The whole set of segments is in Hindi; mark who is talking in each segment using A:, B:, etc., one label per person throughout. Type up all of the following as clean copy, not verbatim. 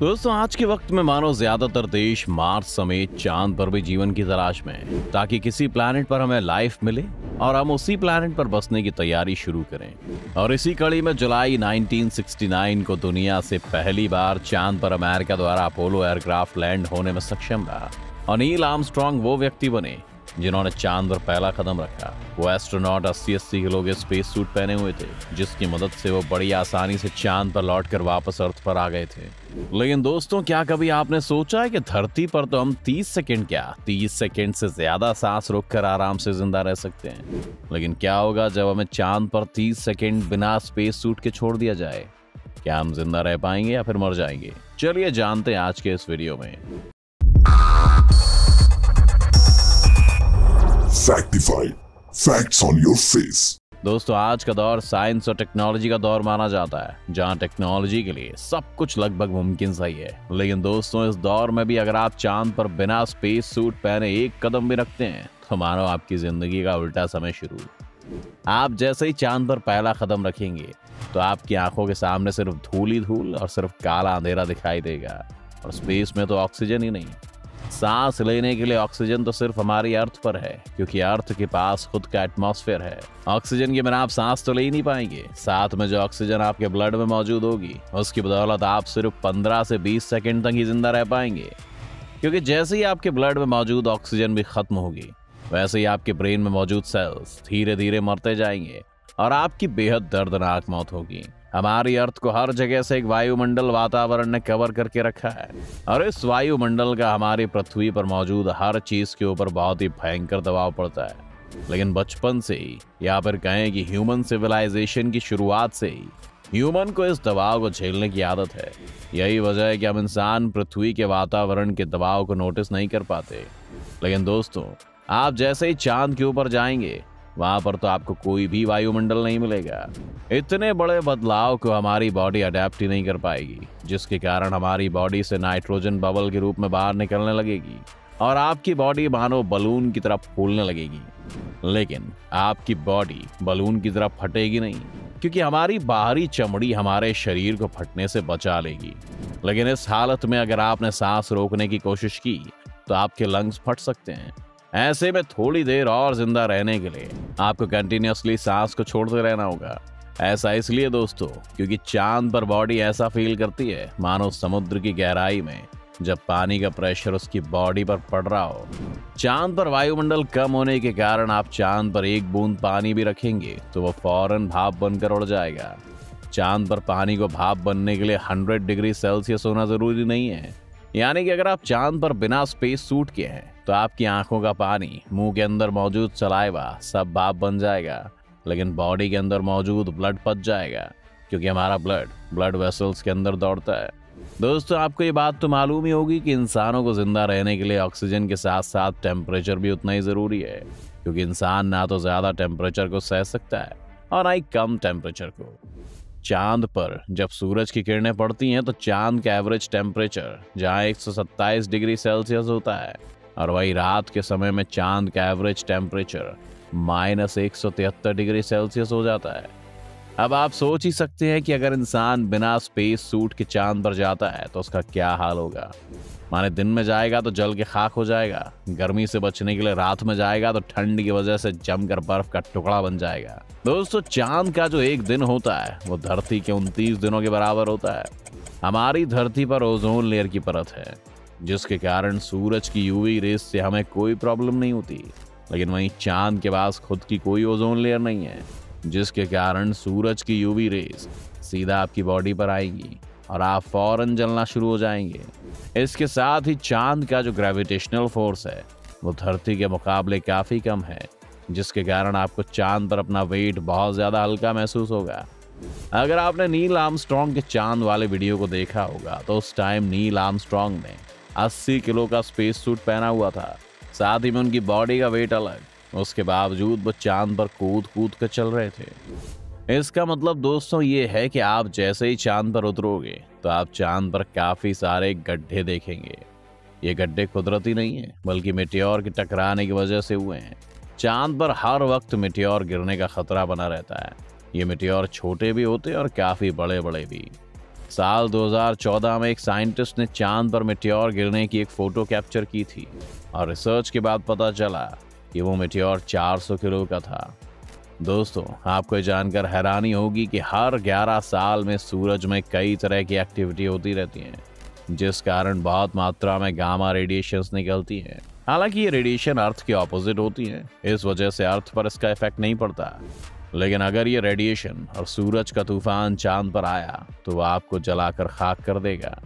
A: दोस्तों आज के वक्त में मानो ज्यादातर देश मार्स समेत चांद पर भी जीवन की तलाश में हैं, ताकि किसी प्लैनेट पर हमें लाइफ मिले और हम उसी प्लैनेट पर बसने की तैयारी शुरू करें। और इसी कड़ी में जुलाई 1969 को दुनिया से पहली बार चांद पर अमेरिका द्वारा अपोलो एयरक्राफ्ट लैंड होने में सक्षम रहा और नील आर्मस्ट्रांग वो व्यक्ति बने जिन्होंने चांद पर पहला कदम रखा। वो एस्ट्रोनॉट 80-80 किलो के स्पेस सूट पहने हुए थे, जिसकी मदद से वो बड़ी आसानी से चांद पर लौटकर वापस अर्थ पर आ गए थे। लेकिन दोस्तों, क्या कभी आपने सोचा है कि धरती पर तो हम 30 सेकंड क्या 30 सेकंड से ज्यादा सांस रोककर आराम से जिंदा रह सकते हैं, लेकिन क्या होगा जब हमें चांद पर 30 सेकंड बिना स्पेस सूट के छोड़ दिया जाए? क्या हम जिंदा रह पाएंगे या फिर मर जाएंगे? चलिए जानते हैं आज के इस वीडियो में।
B: Factified. Facts on your face.
A: दोस्तों आज का दौर साइंस और टेक्नोलॉजी का दौर माना जाता है, जहां टेक्नोलॉजी के लिए सब कुछ लगभग मुमकिन सही है। लेकिन दोस्तों इस दौर में भी अगर आप चांद पर बिना स्पेस सूट पहने एक कदम भी रखते हैं तो मानो आपकी जिंदगी का उल्टा समय शुरू। आप जैसे ही चांद पर पहला कदम रखेंगे तो आपकी आंखों के सामने सिर्फ धूल ही धूल और सिर्फ काला अंधेरा दिखाई देगा। और स्पेस में तो ऑक्सीजन ही नहीं, सांस लेने के लिए ऑक्सीजन तो सिर्फ हमारी अर्थ पर है, क्योंकि अर्थ के पास खुद का एटमॉस्फेयर है। ऑक्सीजन के बिना आप सांस तो ले ही नहीं पाएंगे। साथ में जो ऑक्सीजन आपके ब्लड में मौजूद होगी उसकी बदौलत आप सिर्फ 15 से 20 सेकंड तक ही जिंदा रह पाएंगे, क्योंकि जैसे ही आपके ब्लड में मौजूद ऑक्सीजन भी खत्म होगी वैसे ही आपके ब्रेन में मौजूद सेल्स धीरे धीरे मरते जाएंगे और आपकी बेहद दर्दनाक मौत होगी। हमारी अर्थ को हर जगह से एक वायुमंडल वातावरण ने कवर करके रखा है और इस वायुमंडल का हमारी पृथ्वी पर मौजूद हर चीज के ऊपर बहुत ही भयंकर दबाव पड़ता है। लेकिन बचपन से ही या फिर कहें कि ह्यूमन सिविलाइजेशन की शुरुआत से ही ह्यूमन को इस दबाव को झेलने की आदत है। यही वजह है कि हम इंसान पृथ्वी के वातावरण के दबाव को नोटिस नहीं कर पाते। लेकिन दोस्तों आप जैसे ही चांद के ऊपर जाएंगे वहां पर तो आपको कोई भी वायुमंडल नहीं मिलेगा। इतने बड़े बदलाव को हमारी बॉडी अडेप्ट ही नहीं कर पाएगी, जिसके कारण हमारी बॉडी से नाइट्रोजन बबल के रूप में बाहर निकलने लगेगी और आपकी बॉडी मानो बलून की तरफ फूलने लगेगी। लेकिन आपकी बॉडी बलून की तरफ फटेगी नहीं, क्योंकि हमारी बाहरी चमड़ी हमारे शरीर को फटने से बचा लेगी। लेकिन इस हालत में अगर आपने सांस रोकने की कोशिश की तो आपके लंग्स फट सकते हैं। ऐसे में थोड़ी देर और जिंदा रहने के लिए आपको कंटिन्यूअसली सांस को छोड़ते रहना होगा। ऐसा इसलिए दोस्तों क्योंकि चांद पर बॉडी ऐसा फील करती है मानो समुद्र की गहराई में जब पानी का प्रेशर उसकी बॉडी पर पड़ रहा हो। चांद पर वायुमंडल कम होने के कारण आप चांद पर एक बूंद पानी भी रखेंगे तो वो फौरन भाप बनकर उड़ जाएगा। चांद पर पानी को भाप बनने के लिए 100 डिग्री सेल्सियस होना जरूरी नहीं है। यानी कि अगर आप चांद पर बिना स्पेस सूट के हैं तो आपकी आंखों का पानी, मुंह के अंदर मौजूद सलाइवा सब भाप बन जाएगा, लेकिन बॉडी के अंदर मौजूद ब्लड पच जाएगा, क्योंकि हमारा ब्लड वेसल्स के अंदर दौड़ता है। दोस्तों आपको ये बात तो मालूम ही होगी कि इंसानों को जिंदा रहने के लिए ऑक्सीजन के साथ साथ टेम्परेचर भी उतना ही जरूरी है, क्योंकि इंसान ना तो ज्यादा टेम्परेचर को सह सकता है और ना ही कम टेम्परेचर को। चांद पर जब सूरज की किरणें पड़ती हैं तो चांद का एवरेज टेम्परेचर जहां 127 डिग्री सेल्सियस होता है और वही रात के समय में चांद का एवरेज टेम्परेचर -173 डिग्री सेल्सियस हो जाता है। अब आप सोच ही सकते हैं कि अगर इंसान बिना स्पेस सूट के चांद पर जाता है तो उसका क्या हाल होगा। माने दिन में जाएगा तो जल के खाक हो जाएगा, गर्मी से बचने के लिए रात में जाएगा तो ठंड की वजह से जमकर बर्फ का टुकड़ा बन जाएगा। दोस्तों चांद का जो एक दिन होता है वो धरती के 29 दिनों के बराबर होता है। हमारी धरती पर ओजोन लेयर की परत है, जिसके कारण सूरज की यूवी रेस से हमें कोई प्रॉब्लम नहीं होती। लेकिन वहीं चांद के पास खुद की कोई ओजोन लेयर नहीं है, जिसके कारण सूरज की यूवी रेस सीधा आपकी बॉडी पर आएंगी और आप फौरन जलना शुरू हो जाएंगे। इसके साथ ही चांद का जो ग्रेविटेशनल फोर्स है वो धरती के मुकाबले काफी कम है, जिसके कारण आपको चांद पर अपना वेट बहुत ज्यादा हल्का महसूस होगा। अगर आपने नील आर्मस्ट्रांग के चांद वाले वीडियो को देखा होगा तो उस टाइम नील आर्मस्ट्रांग ने 80 किलो का स्पेस सूट पहना हुआ था, साथ ही में उनकी बॉडी का वेट अलग। उसके बावजूद वो चांद पर कूद कूद कर चल रहे थे। इसका मतलब दोस्तों ये है कि आप जैसे ही चांद पर उतरोगे तो आप चांद पर काफी सारे गड्ढे देखेंगे। ये गड्ढे कुदरती नहीं है, बल्कि मेटेओर के टकराने की वजह से हुए हैं। चांद पर हर वक्त मेटेओर गिरने का खतरा बना रहता है। ये मेटेओर छोटे भी होते हैं और काफी बड़े बड़े भी। साल 2014 में एक साइंटिस्ट ने चांद पर मेटियोर गिरने की एक फोटो कैप्चर की थी और रिसर्च के बाद पता चला कि वो मेटियोर 400 किलो का था। दोस्तों, आपको ये जानकर हैरानी होगी कि हर 11 साल में सूरज में कई तरह की एक्टिविटी होती रहती है, जिस कारण बहुत मात्रा में गामा रेडिएशंस निकलती हैं। हालांकि ये रेडिएशन अर्थ के ऑपोजिट होती हैं, इस वजह से अर्थ पर इसका इफेक्ट नहीं पड़ता। लेकिन अगर ये रेडिएशन और सूरज का तूफान चांद पर आया तो वह आपको जलाकर खाक कर देगा।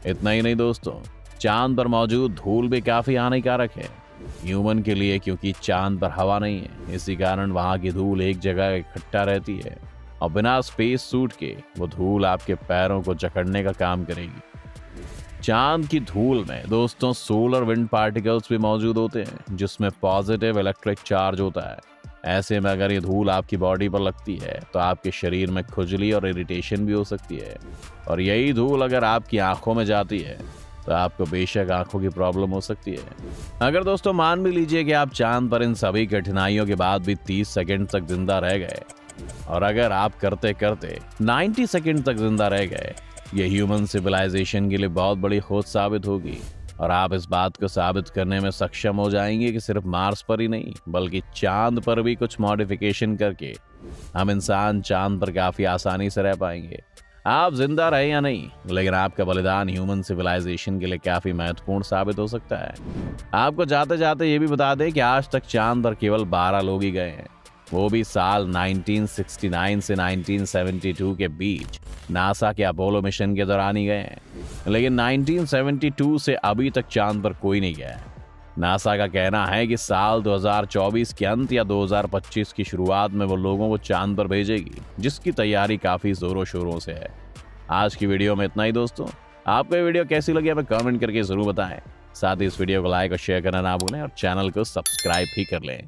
A: इतना ही नहीं दोस्तों, चांद पर मौजूद धूल भी काफी हानिकारक है ह्यूमन के लिए, क्योंकि चांद पर हवा नहीं है। इसी कारण वहां की धूल एक जगह इकट्ठा रहती है और बिना स्पेस सूट के वो धूल आपके पैरों को जकड़ने का काम करेगी। चांद की धूल में दोस्तों सोलर विंड पार्टिकल्स भी मौजूद होते हैं, जिसमें पॉजिटिव इलेक्ट्रिक चार्ज होता है। ऐसे में अगर ये धूल आपकी बॉडी पर लगती है तो आपके शरीर में खुजली और इरिटेशन भी हो सकती है, और यही धूल अगर आपकी आंखों में जाती है तो आपको बेशक आंखों की प्रॉब्लम हो सकती है। अगर दोस्तों मान भी लीजिए कि आप चांद पर इन सभी कठिनाइयों के बाद भी 30 सेकंड तक जिंदा रह गए, और अगर आप करते करते 90 सेकंड तक जिंदा रह गए, ये ह्यूमन सिविलाइजेशन के लिए बहुत बड़ी खोज साबित होगी। और आप इस बात को साबित करने में सक्षम हो जाएंगे कि सिर्फ मार्स पर ही नहीं बल्कि चांद पर भी कुछ मॉडिफिकेशन करके हम इंसान चांद पर काफी आसानी से रह पाएंगे। आप जिंदा रहे या नहीं, लेकिन आपका बलिदान ह्यूमन सिविलाइजेशन के लिए काफी महत्वपूर्ण साबित हो सकता है। आपको जाते जाते ये भी बता दें कि आज तक चांद पर केवल 12 लोग ही गए हैं, वो भी साल 1969 से 1972 के बीच नासा के अपोलो मिशन के दौरान ही गए हैं। लेकिन 1972 से अभी तक चांद पर कोई नहीं गया है। नासा का कहना है कि साल 2024 के अंत या 2025 की शुरुआत में वो लोगों को चांद पर भेजेगी, जिसकी तैयारी काफी जोरों शोरों से है। आज की वीडियो में इतना ही दोस्तों। आपको ये वीडियो कैसी लगी हमें कमेंट करके जरूर बताएं। साथ ही इस वीडियो को लाइक और शेयर करना ना भूलें और चैनल को सब्सक्राइब भी कर लें।